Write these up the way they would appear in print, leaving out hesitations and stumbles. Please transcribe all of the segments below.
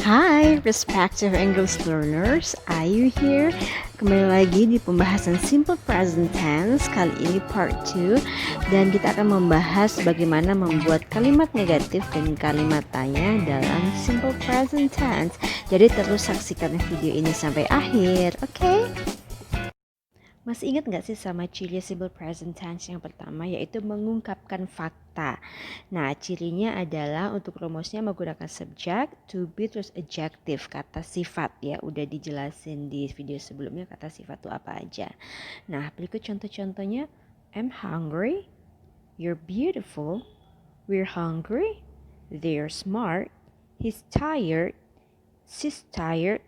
Hai, respective English learners, Ayu here. Kembali lagi di pembahasan Simple Present Tense, kali ini part 2. Dan kita akan membahas bagaimana membuat kalimat negatif dan kalimat tanya dalam Simple Present Tense. Jadi terus saksikan video ini sampai akhir, oke? Masih ingat nggak sih sama ciri simple present tense yang pertama, yaitu mengungkapkan fakta. Nah, cirinya adalah untuk rumusnya menggunakan subject, to be, terus adjective, kata sifat ya. Udah dijelasin di video sebelumnya kata sifat itu apa aja. Nah, berikut contoh-contohnya. I'm hungry, you're beautiful, we're hungry, they're smart, he's tired, she's tired,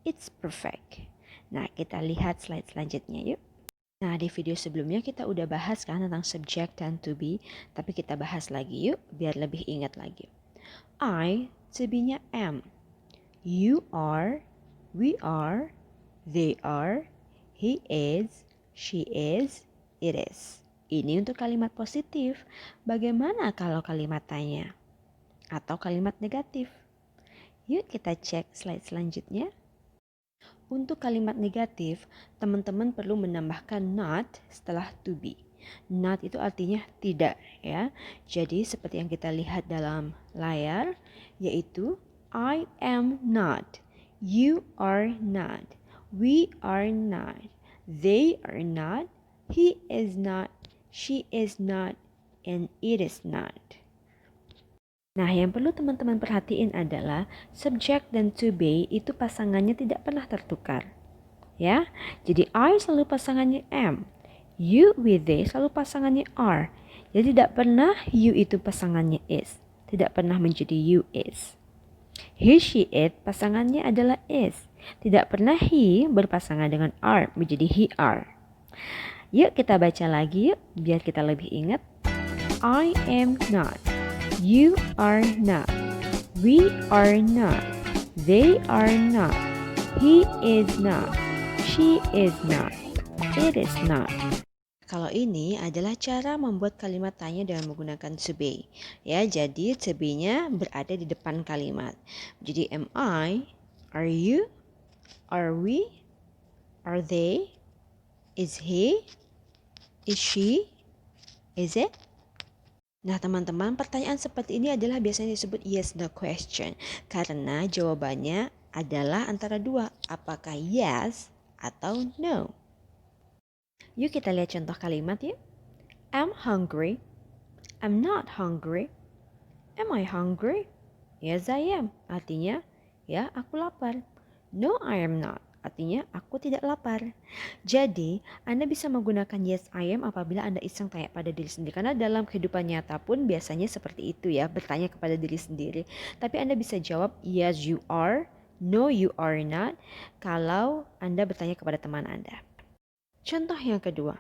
it's perfect. Nah, kita lihat slide selanjutnya yuk. Nah, di video sebelumnya kita udah bahas kan tentang subject dan to be, tapi kita bahas lagi yuk biar lebih ingat lagi. I, to be-nya am. You are, we are, they are, he is, she is, it is. Ini untuk kalimat positif. Bagaimana kalau kalimat tanya atau kalimat negatif? Yuk kita cek slide selanjutnya. Untuk kalimat negatif, teman-teman perlu menambahkan not setelah to be. Not itu artinya tidak ya. Jadi seperti yang kita lihat dalam layar, yaitu I am not, you are not, we are not, they are not, he is not, she is not, and it is not. Nah, yang perlu teman-teman perhatiin adalah subject dan to be itu pasangannya tidak pernah tertukar. Ya, jadi I selalu pasangannya am, you with they selalu pasangannya are. Jadi tidak pernah you itu pasangannya is, tidak pernah menjadi you is. He, she, it pasangannya adalah is, tidak pernah he berpasangan dengan are menjadi he are. Yuk kita baca lagi yuk biar kita lebih ingat. I am not, you are not, we are not, they are not, he is not, she is not, it is not. Kalau ini adalah cara membuat kalimat tanya dengan menggunakan to be. Ya, jadi to be-nya berada di depan kalimat. Jadi am I, are you, are we, are they, is he, is she, is it? Nah teman-teman, pertanyaan seperti ini adalah biasanya disebut yes no question. Karena jawabannya adalah antara dua, apakah yes atau no. Yuk kita lihat contoh kalimat yuk. I'm hungry, I'm not hungry, am I hungry? Yes I am, artinya ya aku lapar. No I am not, artinya aku tidak lapar. Jadi, Anda bisa menggunakan yes I am apabila Anda iseng tanya pada diri sendiri. Karena dalam kehidupan nyata pun biasanya seperti itu ya, bertanya kepada diri sendiri. Tapi Anda bisa jawab yes you are, no you are not, kalau Anda bertanya kepada teman Anda. Contoh yang kedua,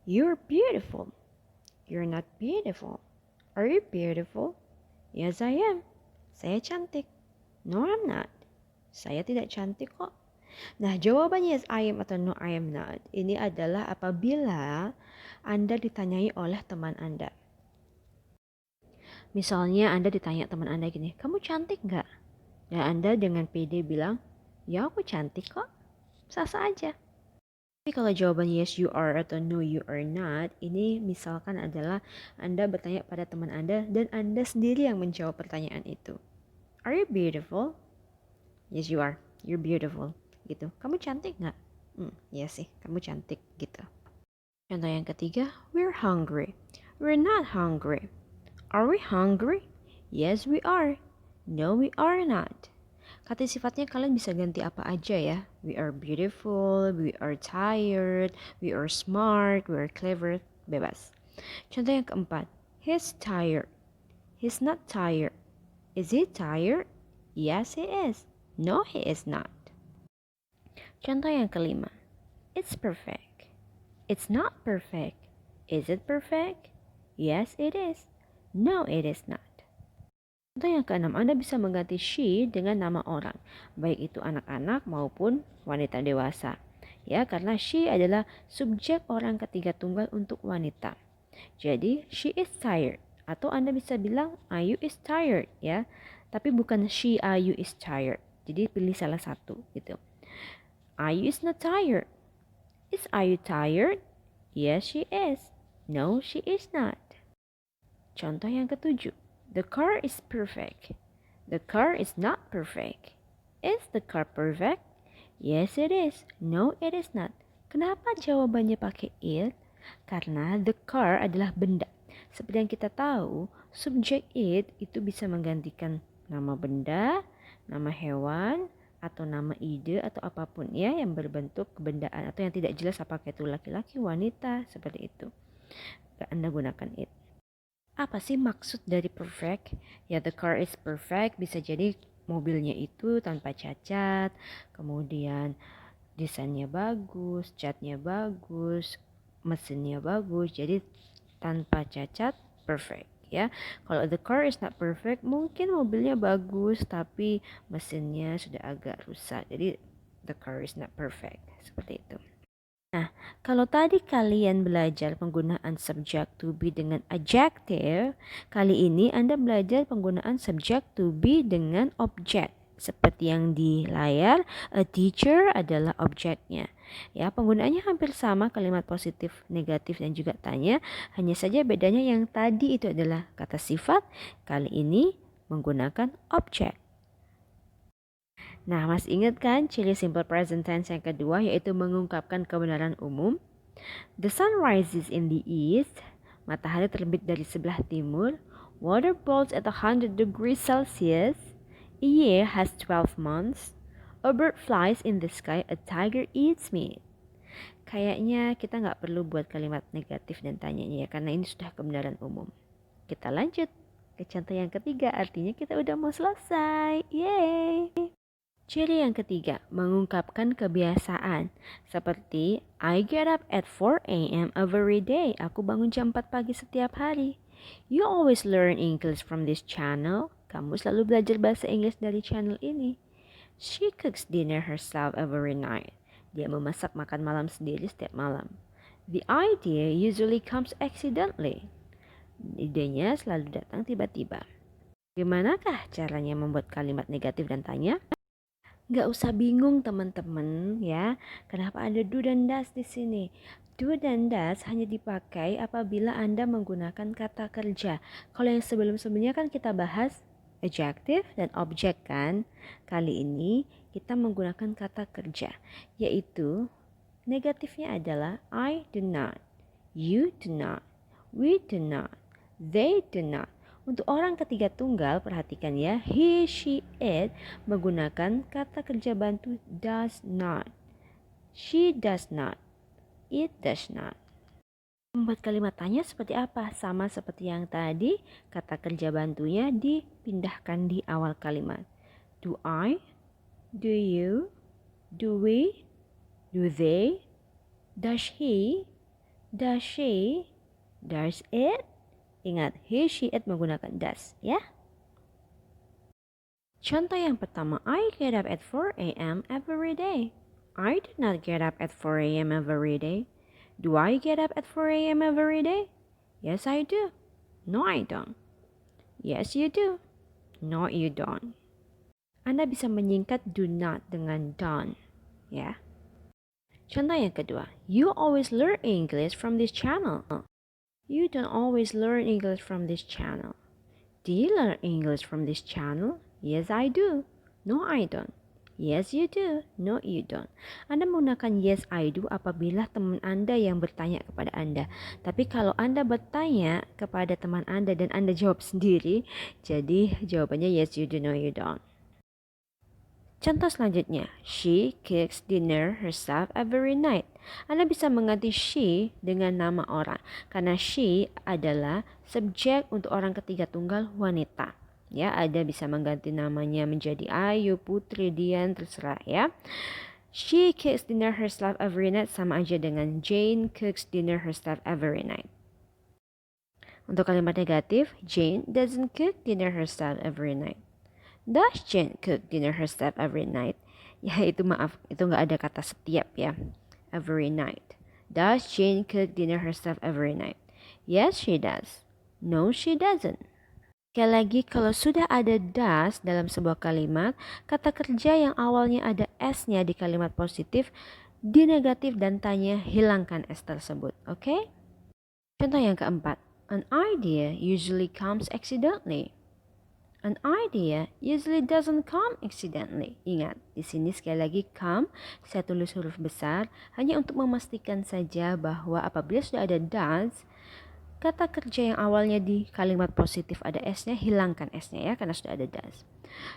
you're beautiful, you're not beautiful. Are you beautiful? Yes I am, saya cantik. No I'm not, saya tidak cantik kok. Nah, jawabannya yes I am atau no I am not ini adalah apabila Anda ditanyai oleh teman Anda. Misalnya Anda ditanya teman Anda gini, kamu cantik nggak? Dan Anda dengan pede bilang, ya aku cantik kok. Sah-sah aja. Tapi kalau jawaban yes you are atau no you are not, ini misalkan adalah Anda bertanya pada teman Anda dan Anda sendiri yang menjawab pertanyaan itu. Are you beautiful? Yes you are, you're beautiful. Gitu. Kamu cantik nggak? Iya sih, kamu cantik gitu. Contoh yang ketiga, we're hungry. We're not hungry. Are we hungry? Yes, we are. No, we are not. Kata sifatnya kalian bisa ganti apa aja ya. We are beautiful, we are tired, we are smart, we are clever, bebas. Contoh yang keempat, he's tired. He's not tired. Is he tired? Yes, he is. No, he is not. Contoh yang kelima, it's perfect. It's not perfect. Is it perfect? Yes, it is. No, it is not. Contoh yang keenam, Anda bisa mengganti she dengan nama orang, baik itu anak-anak maupun wanita dewasa. Ya, karena she adalah subjek orang ketiga tunggal untuk wanita. Jadi, she is tired. Atau Anda bisa bilang, Ayu is tired ya. Tapi bukan she Ayu is tired. Jadi pilih salah satu gitu. Ayu is not tired. Is Ayu tired? Yes, she is. No, she is not. Contoh yang ketujuh. The car is perfect. The car is not perfect. Is the car perfect? Yes, it is. No, it is not. Kenapa jawabannya pakai it? Karena the car adalah benda. Seperti yang kita tahu, subjek it itu bisa menggantikan nama benda, nama hewan, atau nama ide atau apapun ya yang berbentuk kebendaan atau yang tidak jelas apakah itu laki-laki, wanita, seperti itu. Anda gunakan it. Apa sih maksud dari perfect? Ya, the car is perfect bisa jadi mobilnya itu tanpa cacat, kemudian desainnya bagus, catnya bagus, mesinnya bagus, jadi tanpa cacat, perfect ya. Kalau the car is not perfect, mungkin mobilnya bagus tapi mesinnya sudah agak rusak, jadi the car is not perfect, seperti itu. Nah, kalau tadi kalian belajar penggunaan subject to be dengan adjective, kali ini Anda belajar penggunaan subject to be dengan objek. Seperti yang di layar, a teacher adalah objeknya. Ya, penggunaannya hampir sama, kalimat positif, negatif, dan juga tanya. Hanya saja bedanya yang tadi itu adalah kata sifat, kali ini menggunakan objek. Nah, Mas ingat kan ciri simple present tense yang kedua yaitu mengungkapkan kebenaran umum? The sun rises in the east. Matahari terbit dari sebelah timur. Water boils at 100 degrees Celsius. A year has 12 months. A bird flies in the sky. A tiger eats meat. Kayaknya kita nggak perlu buat kalimat negatif dan tanyanya ya, karena ini sudah kebenaran umum. Kita lanjut ke contoh yang ketiga, artinya kita udah mau selesai. Yeay! Ciri yang ketiga, mengungkapkan kebiasaan. Seperti, I get up at 4 a.m. every day. Aku bangun jam 4 pagi setiap hari. You always learn English from this channel. Kamu selalu belajar bahasa Inggris dari channel ini. She cooks dinner herself every night. Dia memasak makan malam sendiri setiap malam. The idea usually comes accidentally. Idenya selalu datang tiba-tiba. Bagaimanakah caranya membuat kalimat negatif dan tanya? Gak usah bingung teman-teman ya, kenapa ada do dan does di sini. Do dan does hanya dipakai apabila Anda menggunakan kata kerja. Kalau yang sebelum-sebelumnya kan kita bahas adjective dan objek kan. Kali ini kita menggunakan kata kerja, yaitu negatifnya adalah I do not, you do not, we do not, they do not. Untuk orang ketiga tunggal, perhatikan ya, he, she, it menggunakan kata kerja bantu does not. She does not. It does not. Membuat kalimat tanya seperti apa? Sama seperti yang tadi, kata kerja bantunya dipindahkan di awal kalimat. Do I? Do you? Do we? Do they? Does he? Does she? Does it? Ingat, he, she, it menggunakan does, ya. Contoh yang pertama, I get up at 4 a.m. every day. I do not get up at 4 a.m. every day. Do I get up at 4 a.m. every day? Yes, I do. No, I don't. Yes, you do. No, you don't. Anda bisa menyingkat do not dengan don't, ya. Contoh yang kedua, you always learn English from this channel. You don't always learn English from this channel. Do you learn English from this channel? Yes, I do. No, I don't. Yes, you do. No, you don't. Anda menggunakan yes, I do apabila teman Anda yang bertanya kepada Anda. Tapi kalau Anda bertanya kepada teman Anda dan Anda jawab sendiri, jadi jawabannya yes, you do, no, you don't. Contoh selanjutnya, she cooks dinner herself every night. Anda bisa mengganti she dengan nama orang karena she adalah subjek untuk orang ketiga tunggal wanita. Ya, ada bisa mengganti namanya menjadi Ayu, Putri, Dian, terserah ya. She cooks dinner herself every night sama aja dengan Jane cooks dinner herself every night. Untuk kalimat negatif, Jane doesn't cook dinner herself every night. Does Jane cook dinner herself every night? Ya itu maaf, itu nggak ada kata setiap ya. Every night. Does Jane cook dinner herself every night? Yes, she does. No, she doesn't. Sekali lagi, kalau sudah ada does dalam sebuah kalimat, kata kerja yang awalnya ada s-nya di kalimat positif, di negatif dan tanya hilangkan s tersebut. Oke? Contoh yang keempat, an idea usually comes accidentally. An idea usually doesn't come accidentally. Ingat, di sini sekali lagi come, saya tulis huruf besar hanya untuk memastikan saja bahwa apabila sudah ada does, kata kerja yang awalnya di kalimat positif ada s-nya, hilangkan s-nya ya karena sudah ada does.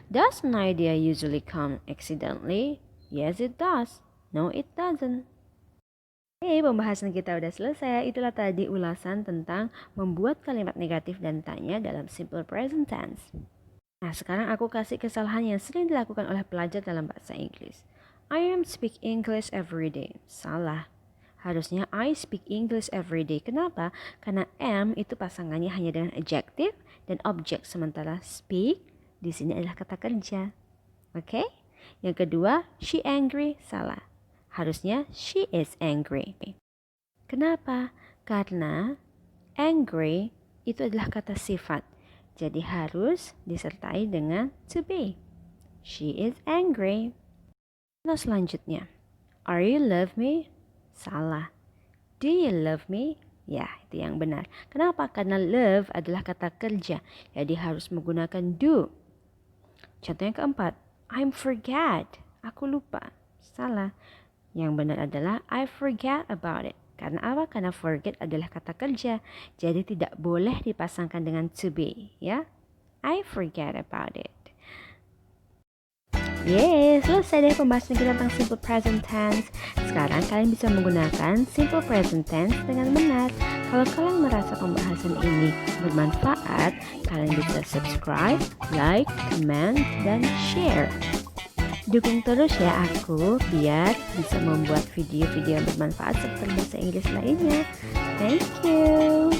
Does an idea usually come accidentally? Yes, it does. No, it doesn't. Pembahasan kita udah selesai. Itulah tadi ulasan tentang membuat kalimat negatif dan tanya dalam simple present tense. Nah, sekarang aku kasih kesalahan yang sering dilakukan oleh pelajar dalam bahasa Inggris. I am speak English every day. Salah. Harusnya I speak English every day. Kenapa? Karena am itu pasangannya hanya dengan adjective dan object, sementara speak di sini adalah kata kerja. Oke? Yang kedua, she angry. Salah. Harusnya she is angry. Kenapa? Karena angry itu adalah kata sifat. Jadi harus disertai dengan to be. She is angry. Nah, selanjutnya, are you love me? Salah. Do you love me? Ya, itu yang benar. Kenapa? Karena love adalah kata kerja. Jadi harus menggunakan do. Contoh yang keempat, I'm forget. Aku lupa. Salah. Yang benar adalah I forget about it. Karena apa? Karena forget adalah kata kerja. Jadi tidak boleh dipasangkan dengan to be, ya. I forget about it. Selesai deh pembahasan kita tentang simple present tense. Sekarang kalian bisa menggunakan simple present tense dengan benar. Kalau kalian merasa pembahasan ini bermanfaat, kalian bisa subscribe, like, comment, dan share. Dukung terus ya aku biar bisa membuat video-video yang bermanfaat seperti bahasa Inggris lainnya. Thank you.